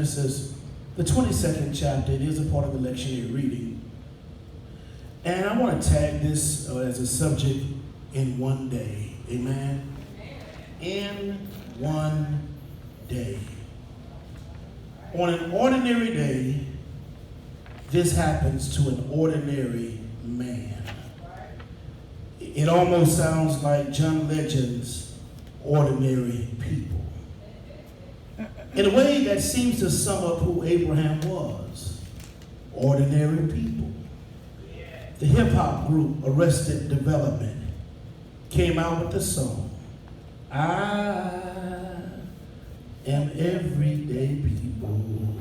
Genesis, the 22nd chapter. It is a part of the lectionary reading. And I want to tag this as a subject, in one day. Amen? In one day. On an ordinary day, this happens to an ordinary man. It almost sounds like John Legend's Ordinary People. In a way that seems to sum up who Abraham was. Ordinary people. The hip-hop group Arrested Development came out with the song, I am everyday people.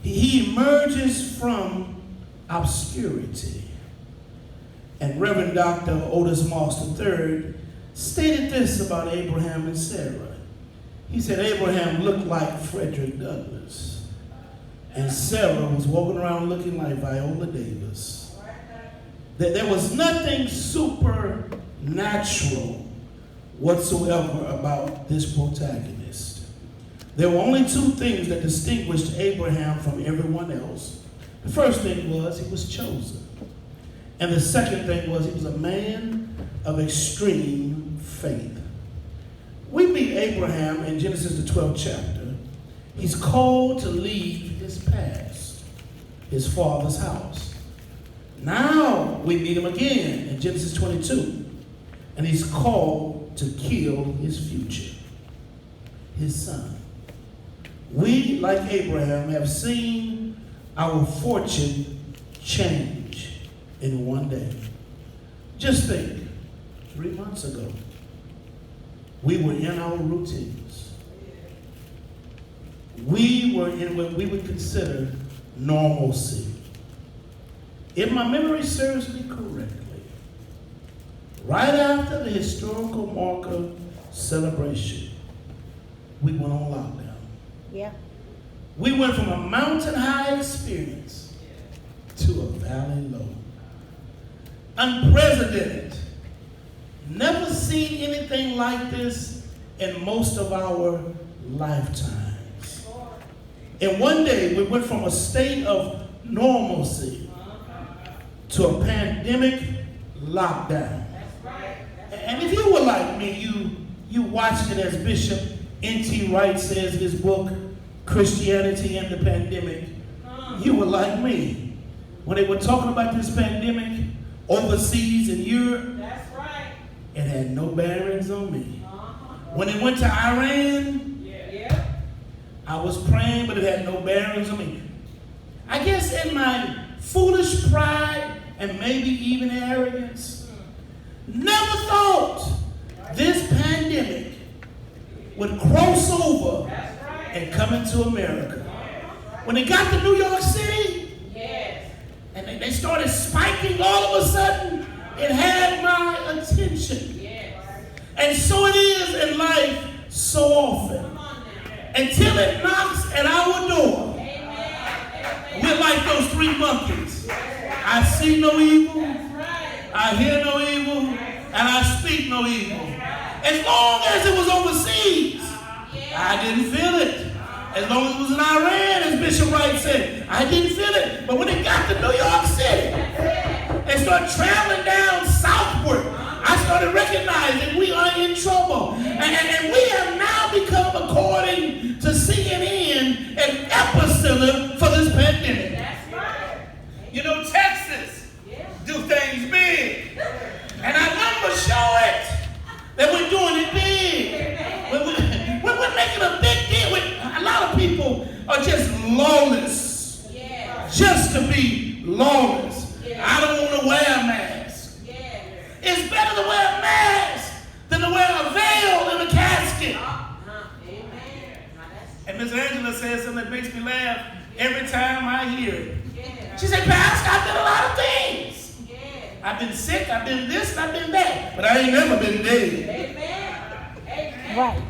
He emerges from obscurity. And Reverend Dr. Otis Moss III stated this about Abraham and Sarah. He said Abraham looked like Frederick Douglass, and Sarah was walking around looking like Viola Davis. That there was nothing supernatural whatsoever about this protagonist. There were only two things that distinguished Abraham from everyone else. The first thing was he was chosen. And the second thing was he was a man of extreme faith. We meet Abraham in Genesis the 12th chapter. He's called to leave his past, his father's house. Now we meet him again in Genesis 22. And he's called to kill his future, his son. We, like Abraham, have seen our fortune change in one day. Just think, 3 months ago, we were in our routines. We were in what we would consider normalcy. If my memory serves me correctly, right after the historical marker celebration, we went on lockdown. Yeah. We went from a mountain high experience to a valley low. Unprecedented. Never seen anything like this in most of our lifetimes. In one day, we went from a state of normalcy to a pandemic lockdown. And if you were like me, you watched it as Bishop N.T. Wright says in his book, Christianity and the Pandemic. You were like me. When they were talking about this pandemic overseas in Europe, it had no bearings on me. When it went to Iran, I was praying, but it had no bearings on me. I guess in my foolish pride and maybe even arrogance, never thought this pandemic would cross over and come into America. When it got to New York City, and they started spiking all of a sudden, it had my attention. And so it is in life so often. Until it knocks at our door, we're like those three monkeys. I see no evil, I hear no evil, and I speak no evil. As long as it was overseas, I didn't feel it. As long as it was in Iran, as Bishop Wright said, I didn't feel it. But when it got to New York City and started traveling down southward, I started recognizing we are in trouble. And we have now become, according to CNN, an epicenter for this pandemic. You know, Texas do things big. And our numbers show it, that we're doing it big. We're making a big deal. A lot of people are just lawless. Just to be lawless. I don't want to wear a mask. It's better to wear a mask than to wear a veil in a casket. And Miss Angela says something that makes me laugh every time I hear it. She said, Pastor, I've done a lot of things. I've been sick, I've been this, and I've been that. But I ain't never been dead. Right.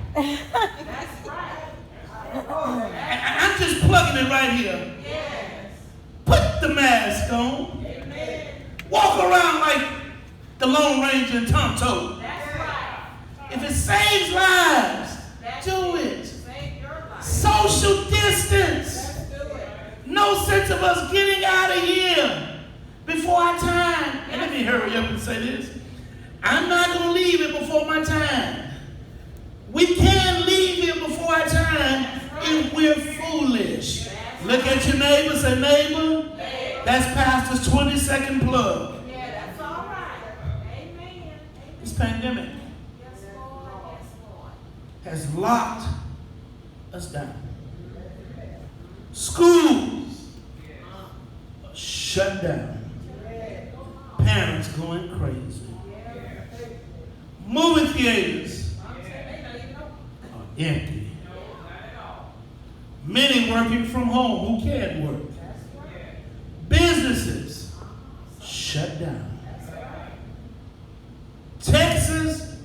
I'm just plugging it right here. Put the mask on. Walk around like the Lone Ranger and Tonto. If it saves lives, do it. So social distance. No sense of us getting out of here before our time. And let me hurry up and say this. I'm not going to leave it before my time. We can't leave it before our time if we're foolish. Look at your neighbor, say, neighbor, that's Pastor's 22nd plug. Yeah, that's all right. Amen. This pandemic Yes, Lord. Yes, Lord. has locked us down. Schools are shut down. Parents going crazy. Movie theaters are empty. Many working from home who can work. Businesses shut down. Texas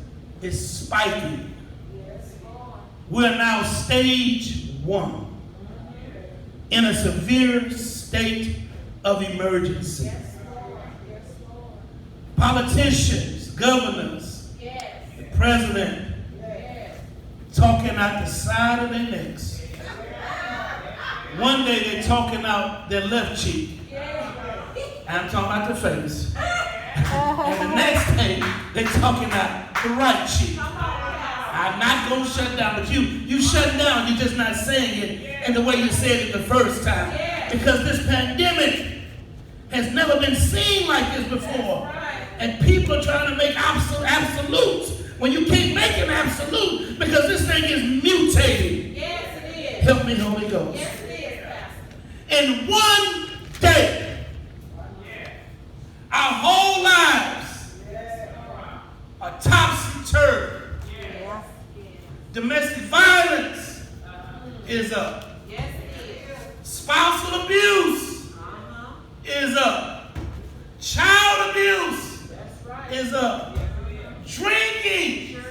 is spiking. We're now stage 1 in a severe state of emergency. Politicians, governors, the president talking out the side of their necks. One day they're talking out their left cheek. I'm talking about the face. And the next day they're talking out the right cheek. I'm not going to shut down, but you shut down, you're just not saying it in the way you said it the first time. Because this pandemic has never been seen like this before. And people are trying to make absolutes when you can't make an absolute because this thing is mutating. Yes, it is. Help me, Holy Ghost. Yes, it is, Pastor. In one day, our whole lives are topsy-turvy. Yes. Domestic violence is up. Yes, it is. Spousal abuse is up. Child abuse That's right. is up. Drinking.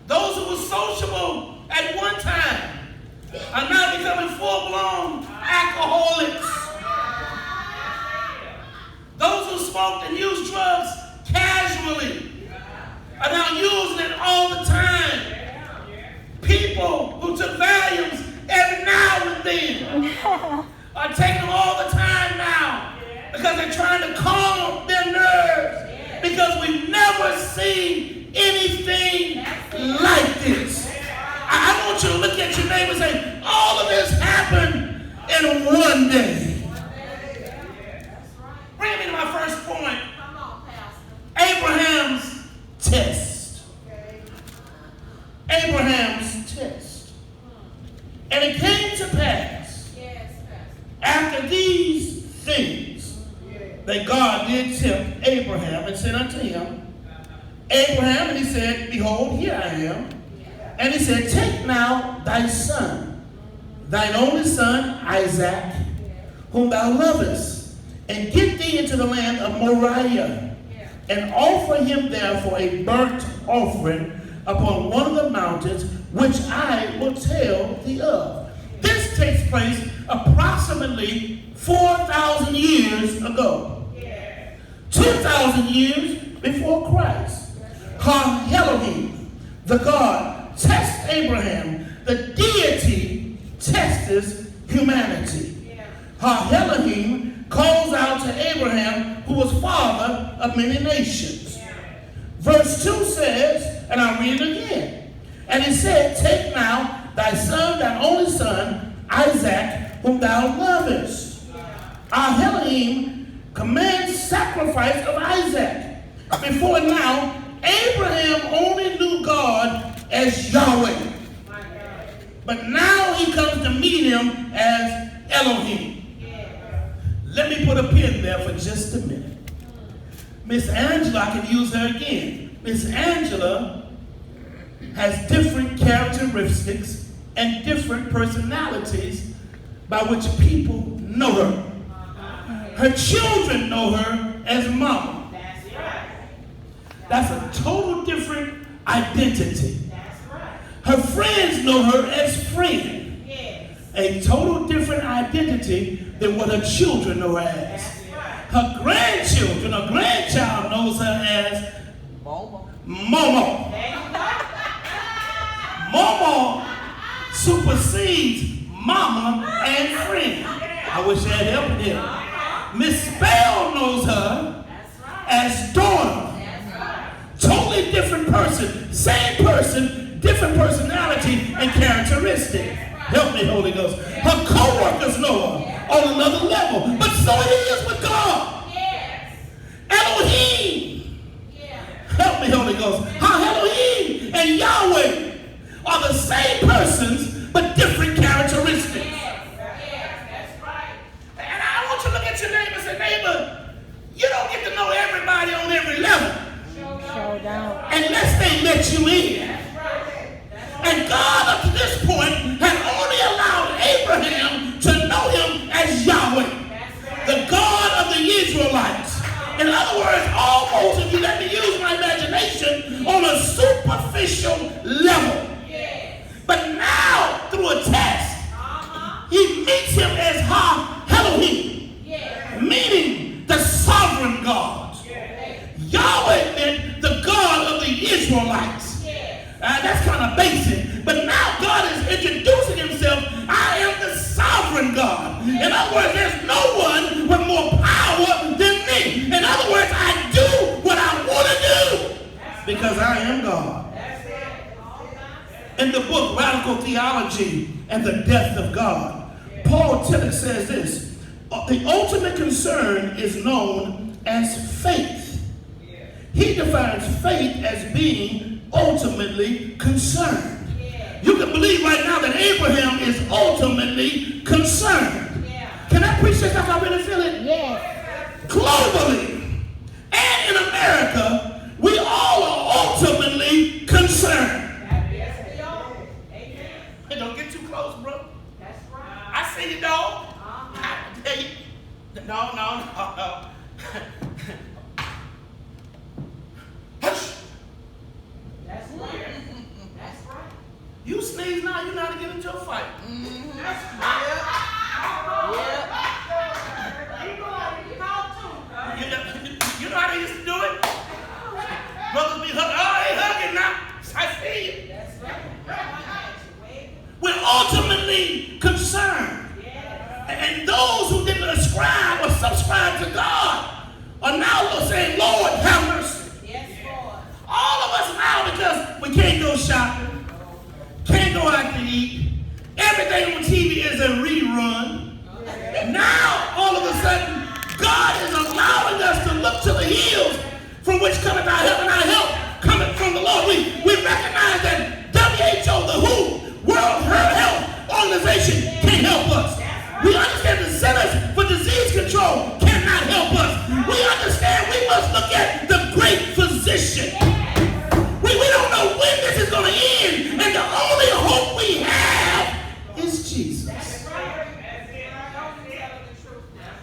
Those who were sociable at one time are now becoming full-blown alcoholics. Those who smoked and used drugs casually are now using it all the time. People who took Valiums every now and then are taking them all the time now because they're trying to calm their nerves because we've never seen anything like this. I want you to look at your neighbor and say, all of this happened in one day. Bring me to my first point. Come on, Pastor. Abraham's test. Abraham's test. And it came to pass Yes, Pastor. after these things that God did tempt Abraham and said unto him, Abraham, and he said, behold, here I am. And he said, take now thy son, thine only son, Isaac, whom thou lovest, and get thee into the land of Moriah, and offer him there for a burnt offering upon one of the mountains, which I will tell thee of. This takes place approximately 4,000 years ago. 2,000 years before Christ. Ha Elohim, the God, tests Abraham. The deity tests humanity. Ha Elohim calls out to Abraham, who was father of many nations. Verse 2 says, and I'll read it again. And he said, take now thy son, thine only son, Isaac, whom thou lovest. Our Elohim commands sacrifice of Isaac. Before now, Abraham only knew God as Yahweh. But now he comes to meet him as Elohim. Let me put a pin there for just a minute. Miss Angela, I can use her again. Miss Angela has different characteristics and different personalities by which people know her. Her children know her as mama. That's right. That's a total different identity. That's right. Her friends know her as friend. Yes. A total different identity than what her children know her as. That's right. Her grandchildren, her grandchild knows her as Momo. There you go. Momo supersedes mama and friend. I wish I had helped him. Miss Bell knows her as daughter. Totally different person. Same person, different personality and characteristic. Help me, Holy Ghost. Her co-workers know her on another level. But so it is with God. Elohim. Help me, Holy Ghost. How Elohim and Yahweh are the same persons, but different characteristics. And I want you to look at your neighbor and say, neighbor, you don't get to know everybody on every level. Unless they let you in. And God up to this point had only allowed Abraham to know him as Yahweh, the God of the Israelites. In other words, almost, if you let me use my imagination, on a superficial level. But now, through a test, he meets him as Elohim, meaning the sovereign God. Yahweh meant the God of the Israelites. That's kind of basic. But now God is introducing himself. I am the sovereign God. In other words, there's no one with more power than me. In other words, I do what I want to do because I am God. In the book Radical Theology and the Death of God, Paul Tillich says this: the ultimate concern is known as faith. He defines faith as being ultimately concerned. You can believe right now that Abraham is ultimately concerned. Can I preach this like I really feel it? Yes. Globally and in America, we all are ultimately concerned. Hey, don't get too close, bro. That's right. I see you, dog. No. Hush. That's right. That's right. You sneeze now, you know how to get into a fight. That's right. You know how they used to do it? Brothers be hugging. Oh, they hugging now. I see you. That's right. We're ultimately concerned. And those who didn't ascribe or subscribe to God are now saying, Lord, have mercy. Yes, Lord. All of us now, because we can't go shopping, can't go out to eat, everything on TV is a rerun. Now, all of a sudden, God is allowing us to look to the hills from which cometh our help, and our help coming from the Lord. We recognize that WHO, the WHO, World Health Organization, can't help us. We understand the Centers for Disease Control cannot help us. We understand we must look at the great physician. We don't know when this is going to end, and the only hope we have is Jesus.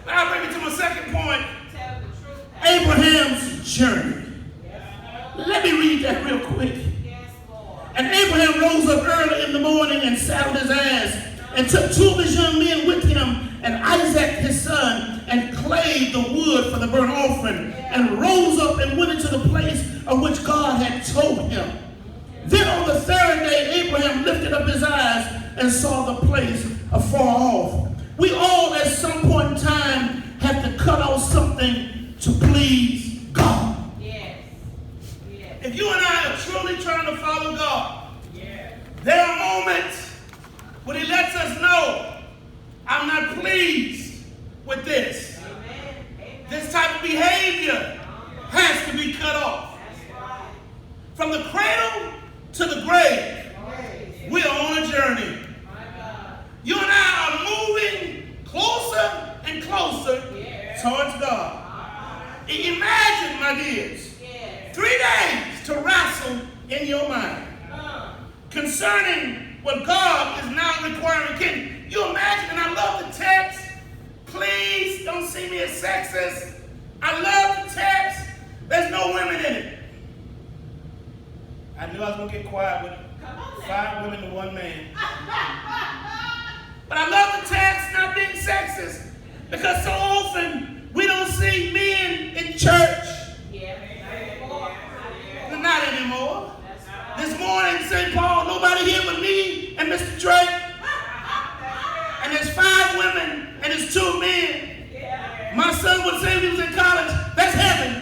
Now I bring me to my second point, Abraham's journey. Let me read that real quick. And Abraham rose up early in the morning and saddled his ass and took 2 of his young men with him and Isaac his son and clave the wood for the burnt offering and rose up and went into the place of which God had told him. Then on the third day Abraham lifted up his eyes and saw the place afar off. We all at some point in time have to cut off something to please God. If you and I are truly trying to follow God, there are moments when he lets us know, I'm not pleased with this. This type of behavior has to be cut off. From the cradle to the grave, we are on a journey. You and I are moving closer and closer towards God. Imagine, my dears, 3 days to wrestle in your mind concerning what God is now requiring. Can you imagine? And I love the text. Please don't see me as sexist. I love the text. There's no women in it. I knew I was going to get quiet with 5 women to 1 man. But I love the text not being sexist because so often we don't see men in church. Not anymore. This morning, St. Paul, nobody here but me and Mr. Drake. it's two men. Yeah. My son would say when he was in college, that's heaven.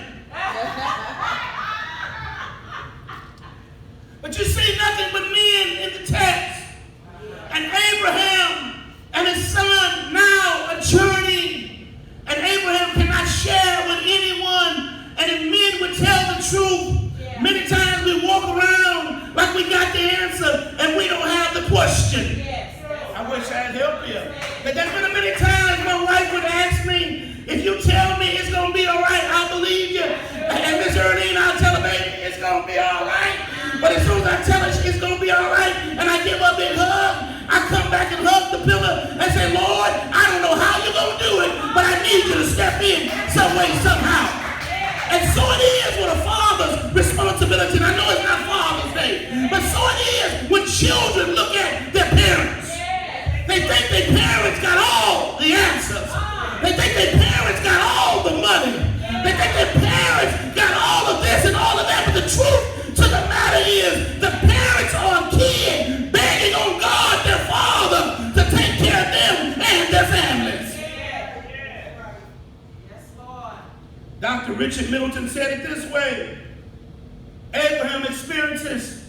But you see nothing but men in the text. And Abraham and his son now a journey. And Abraham cannot share with anyone. And if men would tell the truth, many times we walk around like we got the answer and we don't have the question. I wish I'd help you. But there's been many times my wife would ask me, if you tell me it's going to be all right, I'll believe you. And Miss Ernine, I'll tell her, baby, it's going to be all right. But as soon as I tell her it's going to be all right, and I give her a big hug, I come back and hug the pillow and say, Lord, I don't know how you're going to do it, but I need you to step in some way, somehow. And so it is with a father's responsibility. And I know it's not Father's Day, but so it is when children look at their parents. They think their parents got all the answers. They think their parents got all the money. They think their parents got all of this and all of that. But the truth to the matter is the parents are a kid begging on God, their Father, to take care of them and their families. Yes, Lord. Dr. Richard Middleton said it this way. Abraham experiences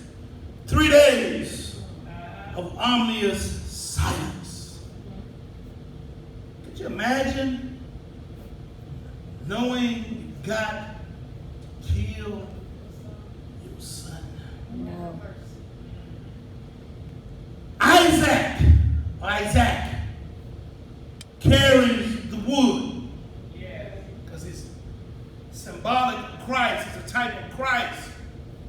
3 days of ominous silence. Could you imagine knowing you got to kill your son? No. Isaac carries the wood because it's symbolic of Christ. It's a type of Christ.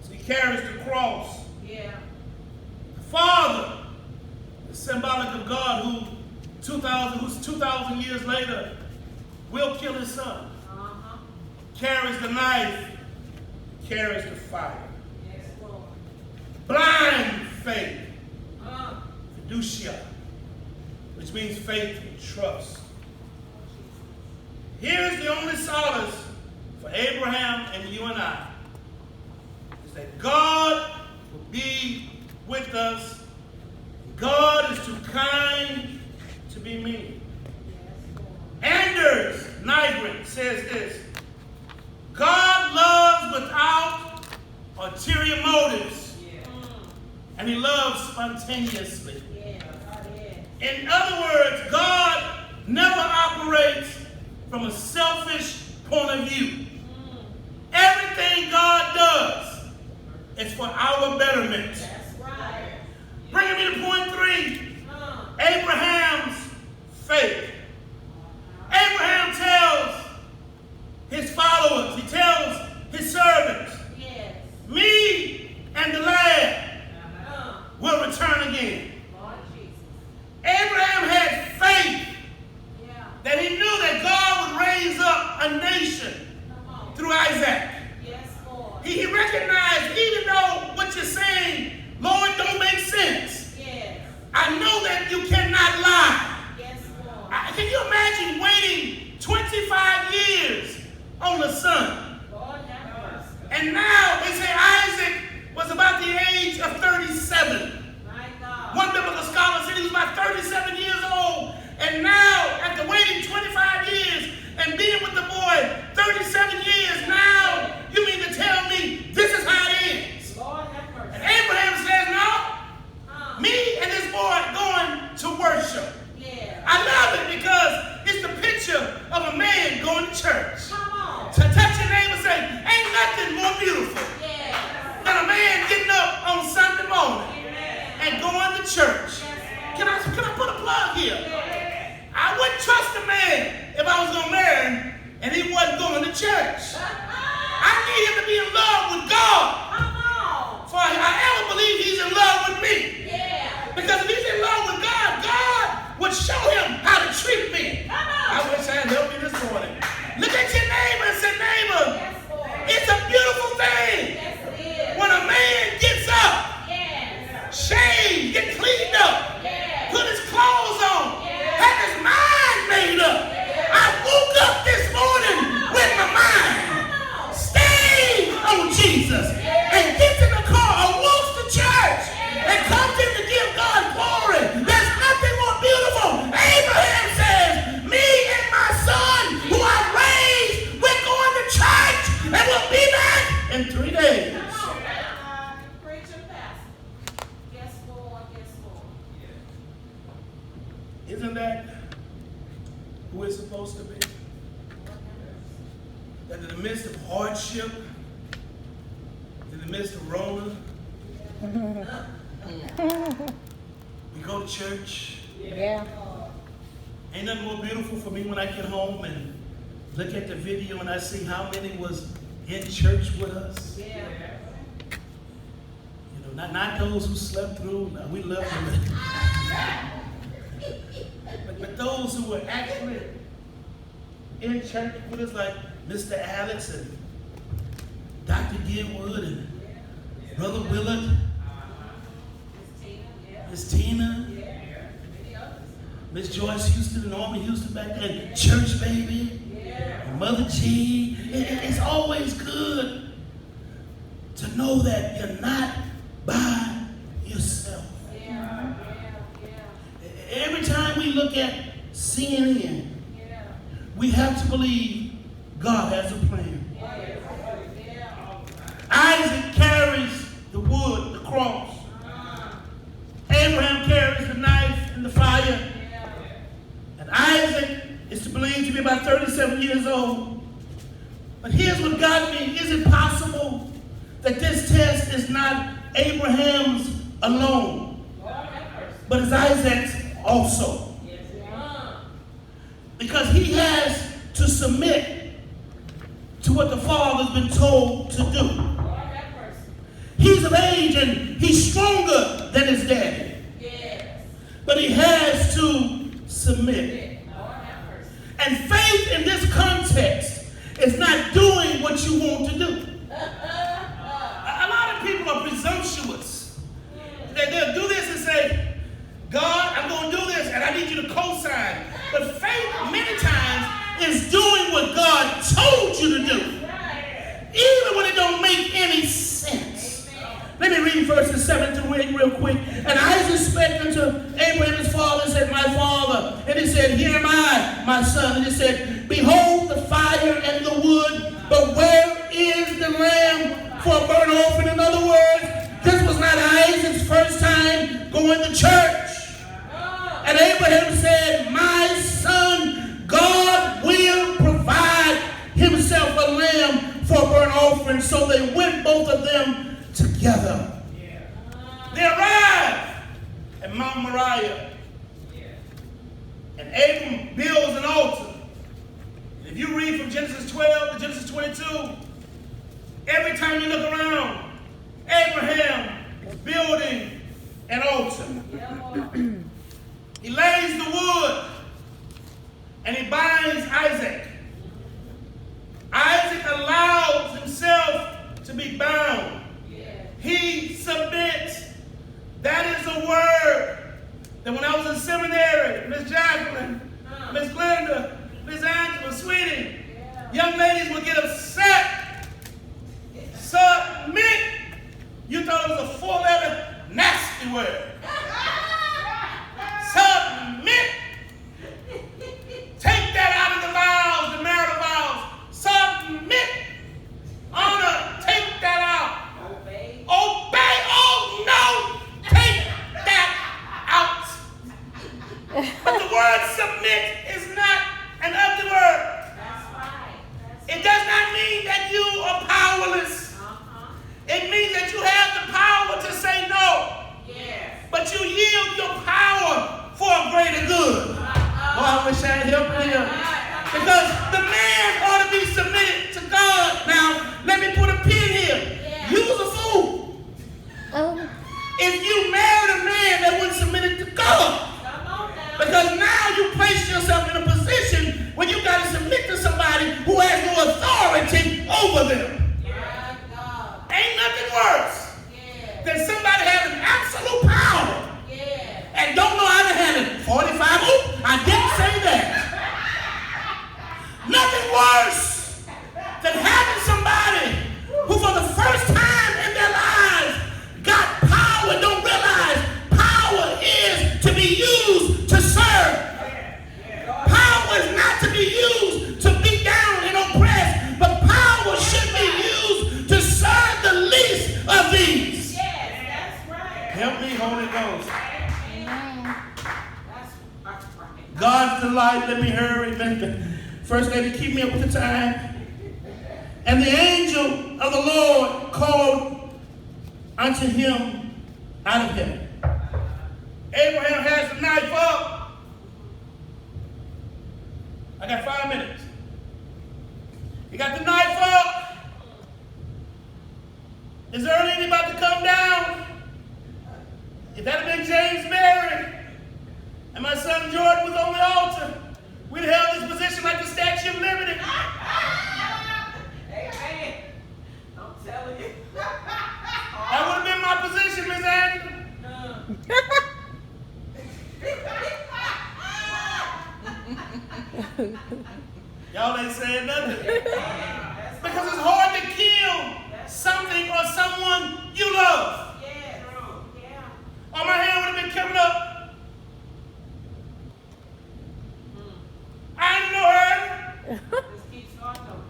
So he carries the cross. Yeah. The Father is symbolic of God who's 2,000 years later will kill his son. Carries the knife, carries the fire. Yes, Lord. Blind faith, fiducia, which means faith and trust. Here's the only solace for Abraham and you and I, is that God will be with us. God is too kind to be mean. Anders Nygren says this: God loves without ulterior motives, and he loves spontaneously. In other words, God never operates from a selfish point of view. Everything God does is for our betterment. That's right. Bringing me to point 3, Abraham's faith. Abraham tells his followers, he tells his servants, Yes. me and the lad will return again. Lord Jesus. Abraham had faith Yeah. that he knew that God would raise up a nation Come on. through Isaac. Yes, Lord. He recognized, even though what you're saying, Lord, don't make sense, Yes. I know that you cannot lie. Yes, Lord. Can you imagine waiting 25 years on a son? Lord have mercy. And now they say Isaac was about the age of 37. My God. One biblical scholar said he was about 37 years old. And now, after waiting 25 years and being with the boy 37 years, now you mean to tell me this is how it ends? Lord have mercy. And Abraham says, no, me and this boy going to worship. Yeah. I love it because it's the picture of a man going to church. Come on. To touch your neighbor and say, ain't nothing more beautiful Yeah. than a man getting up on Sunday morning Amen. and going to church. Can I put a plug here? I wouldn't trust a man if I was going to marry him and he wasn't going to church. I need him to be in love with God Come on. for I ever believe he's in love with me. Yeah. Because if he's in love with God, God would show him how to treat me. Come I on. wish I had helped you this morning. Look at your neighbor and say, neighbor, Yes, Lord. it's a beautiful thing Yes, it is. when a man gets up, Yes. shaved, get cleaned up, Yes. put his clothes on, have his mind made up. I woke up this morning with my mind stayed on Jesus and gets in the car or walks to church and comes in to give God glory. Isn't that who it's supposed to be? That in the midst of hardship, in the midst of Rona, we go to church. Yeah. Ain't nothing more beautiful for me when I get home and look at the video and I see how many was in church with us. Yeah. You know, not those who slept through. No, we love them. But those who were actually in church with us, like Mr. Alex and Dr. Gilwood and Brother Willard, Miss Tina, Miss Joyce Houston, Norman Houston back then, Church Baby, and Mother G. It's always good to know that you're not by yourself. Every time we look at CNN, we have to believe God has a plan. Isaac carries the wood, the cross. Abraham carries the knife and the fire. And Isaac is believed to be about 37 years old. But here's what got me. Is it possible that this test is not Abraham's alone, but it's Isaac's also? Because he has to submit to what the father's been told to do. He's of age and he's stronger than his daddy. But he has to submit. And faith in this context is not doing what you want to do. A lot of people are presumptuous. They'll do this and say, God, I'm going to do this and I need you to co-sign. But faith many times is doing what God told you to do, even when it don't make any sense. Let me read verses 7 through 8 real quick. And Isaac spake unto Abraham his father and said, My father. And he said, Here am I, my son. And he said, Behold the fire and the wood, but where is the lamb for a burnt offering? In other words, this was not Isaac's first time going to church. And Abraham said, My son, God will provide himself a lamb for a burnt offering. So they went, both of them, together. They arrived at Mount Moriah. And Abram builds an altar. And if you read from Genesis 12 to Genesis 22, every time you look around, Abraham is building an altar. He lays the wood and he binds Isaac. Isaac allows himself to be bound. He submits. That is a word that when I was in seminary, Miss Jacqueline, Miss Glenda, Miss Angela, Sweetie, young ladies would get upset. Submit. You thought it was a four-letter nasty word. Submit. Take that out of the vows, the marital vows. Submit. Honor. Take that out. Obey. Oh no. Take that out. But the word submit is not an ugly word. That's right. It does not mean that you are powerless. It means that you have the power to say no. Yes. But you yield your power for a greater good. Oh, I wish I had help here. Because the man ought to be submitted to God. Now, let me put a pin here. You was a fool. If you married a man that wasn't submitted to God. Because now you place yourself in a position where you got to submit to somebody who has no authority over them. Ain't nothing worse than somebody having absolute power and don't know how to handle it. 45, I didn't say that. Nothing worse than having somebody God's delight, let me hurry. First lady, keep me up with the time. And the angel of the Lord called unto him out of heaven. Abraham has the knife up. I got 5 minutes. He got the knife up. Is Earlene about to come down? If that had been James Berry and my son Jordan was on the altar, we'd held this position like the Statue of Liberty. Amen. I'm telling you. That would have been my position, Miss Angela. Y'all ain't saying nothing. Because it's hard to kill something or someone you love. Or my hand would have been coming up. I didn't know her.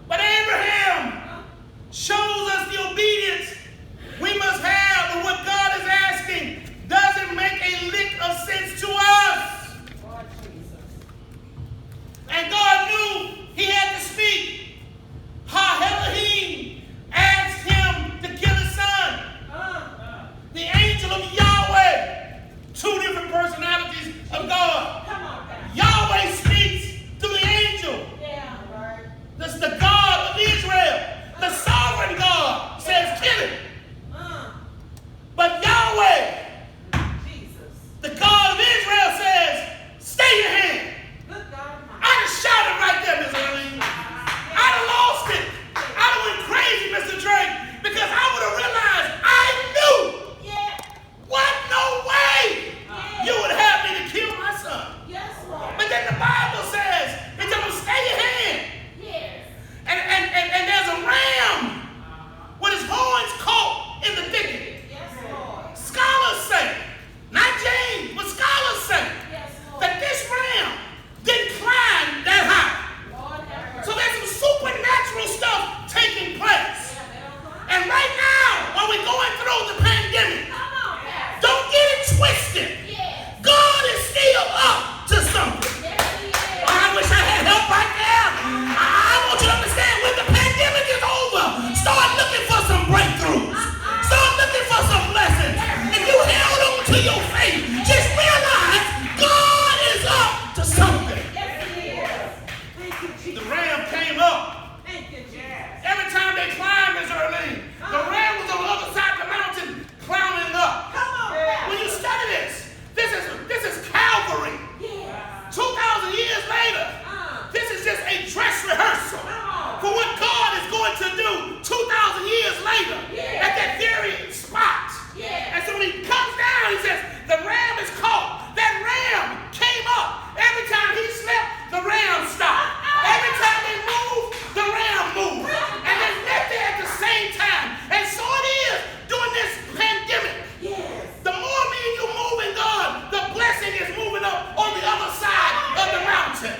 But Abraham shows us the obedience we must have when what God is asking doesn't make a lick of sense to us. And God knew he had to speak. Elohim asked him to kill his son. The angel of Yahweh, two different personalities of God. Yahweh speaks to the angel. That's the God of Israel. The sovereign God says, kill him. But Yahweh, the God of Israel says, stay your hand. I'd have shouted right there, Miss Earlene. I'd have lost it. I'd have went crazy, Mr. Drake, because I would have realized I knew. What? No way. You would have me to kill my son. But then the Bible says, it tells him, stay your hand. And there's a ram with his horns caught in the thicket. Scholars say, not James, but scholars say, that this ram didn't climb that high. So there's some supernatural stuff taking place. And right now, while we're going through the pandemic, don't get it twisted. God is still up to something. I wish I had help right there. I want you to understand, when the pandemic is over, start looking for some breakthroughs. Start looking for some blessings. If you held on to your faith, just realize God is up to something. The ram came up. Every time they climbed, Miss Earlene, the ram was on the other side of the mountain climbing up. When you study this is Calvary. 2,000 years later, this is just a dress rehearsal for what God is going to do 2,000 years later at that very spot. And so when he comes down, he says, the ram is caught. That ram came up. Every time he slept, the ram stopped. Every time they moved, the ram moved. And they met there at the same time. And so it is during this pandemic. The more me and you move in God, the blessing is moving up on the other side of the mountain.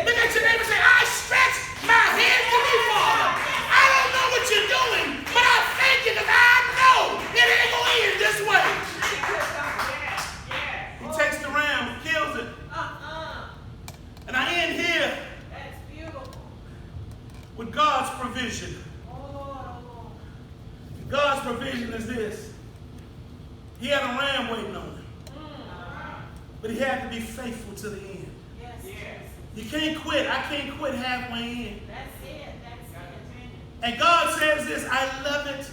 Look at your neighbor and say, I stretch my hand to thee, Father. I don't know what you're doing, but I thank you because I know it ain't going to end this way. He takes the ram, kills it. And I end here with God's provision. God's provision is this. He had a ram waiting on him. But he had to be faithful to the end. You can't quit. I can't quit halfway in. And God says this, I love it.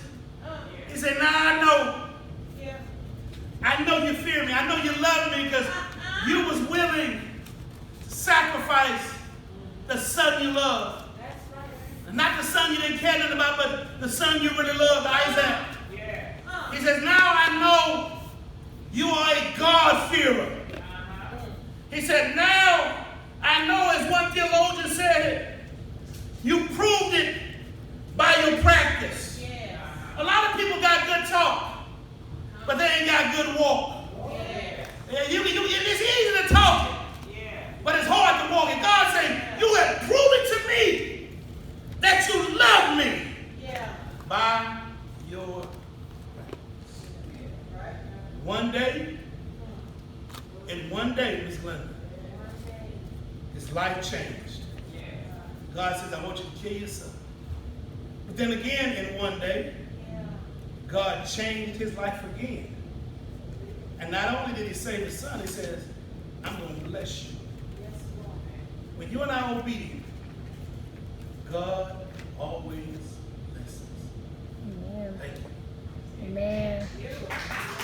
He said, now I know. I know you fear me. I know you love me because you was willing to sacrifice the son you love. Not the son you didn't care nothing about, but the son you really loved, Isaac. He says, now I know you are a God-fearer. He said, now I know, as one theologian said, you proved it by your practice. A lot of people got good talk, but they ain't got good walk. It's easy to talk, but it's hard to walk. And God's saying, you have proven to me that you love me by your practice. One day, Miss Glenda, His life changed. God says, I want you to kill your son. But then again, in one day, God changed his life again. And not only did he save his son, he says, I'm going to bless you. When you and I are obedient, God always blesses. Amen. Thank you. Amen. You.